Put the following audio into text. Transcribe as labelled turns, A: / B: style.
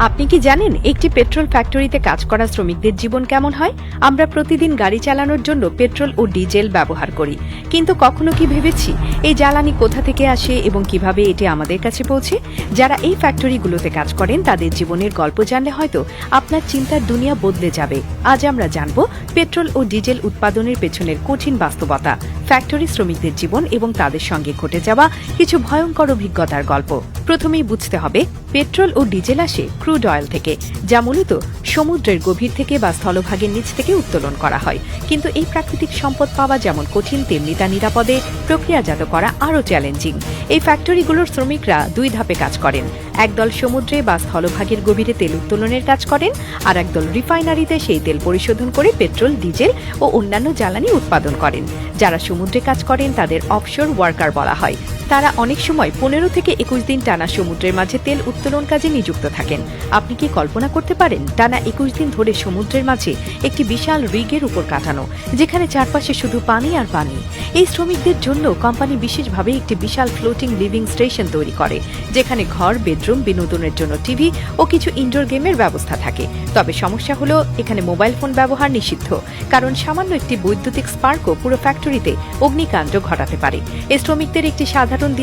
A: আপনি কি জানেন একটি পেট্রোল ফ্যাক্টরিতে কাজ করা শ্রমিকদের জীবন কেমন হয়? আমরা প্রতিদিন গাড়ি চালানোর জন্য পেট্রোল ও ডিজেল ব্যবহার করি, কিন্তু কখনো কি ভেবেছি এই জ্বালানি কোথা থেকে আসে এবং কিভাবে এটি আমাদের কাছে পৌঁছে? যারা এই ফ্যাক্টরিগুলোতে কাজ করেন তাদের জীবনের গল্প জানলে হয়তো আপনার চিন্তার দুনিয়া বদলে যাবে। আজ আমরা জানব পেট্রোল ও ডিজেল উৎপাদনের পেছনের কঠিন বাস্তবতা, ফ্যাক্টরি শ্রমিকদের জীবন এবং তাদের সঙ্গে ঘটে যাওয়া কিছু ভয়ঙ্কর অভিজ্ঞতার গল্প। প্রথমেই বুঝতে হবে পেট্রোল ও ডিজেল আসে ক্রুড অয়েল থেকে, যা মূলত সমুদ্রের গভীর থেকে বা স্থলভাগের নিচ থেকে উত্তোলন করা হয়। কিন্তু এই প্রাকৃতিক সম্পদ পাওয়া যেমন কঠিন, তেমনি তা নিরাপদে প্রক্রিয়াজাত করা আরও চ্যালেঞ্জিং। এই ফ্যাক্টরিগুলোর শ্রমিকরা দুই ধাপে কাজ করেন। একদল সমুদ্রে বা স্থলভাগের গভীরে তেল উত্তোলনের কাজ করেন, আর একদল রিফাইনারিতে সেই তেল পরিশোধন করে পেট্রোল, ডিজেল ও অন্যান্য জ্বালানি উৎপাদন করেন। যারা সমুদ্রে কাজ করেন তাদের অফশোর ওয়ার্কার বলা হয়। তারা অনেক সময় 15 থেকে 21 দিন টানা সমুদ্রের মাঝে তেল উত্তোলন কাজে নিযুক্ত থাকেন। আপনি কি কল্পনা করতে পারেন টানা 21 দিন ধরে সমুদ্রের মাঝে একটি বিশাল রিগের উপর কাটানো, যেখানে চারপাশে শুধু পানি আর পানি? এই শ্রমিকদের জন্য কোম্পানি বিশেষভাবে একটি বিশাল ফ্লোটিং লিভিং স্টেশন তৈরি করে, যেখানে ঘর, বেডরুম, বিনোদনের জন্য টিভি ও কিছু ইনডোর গেমের ব্যবস্থা থাকে। তবে সমস্যা হলো এখানে মোবাইল ফোন ব্যবহার নিষিদ্ধ, কারণ সামান্য একটি বৈদ্যুতিক স্পার্কও পুরো ফ্যাক্টরিতে অগ্নিকাণ্ড ঘটাতে পারে। এই শ্রমিকদের একটি সাধারণ দিন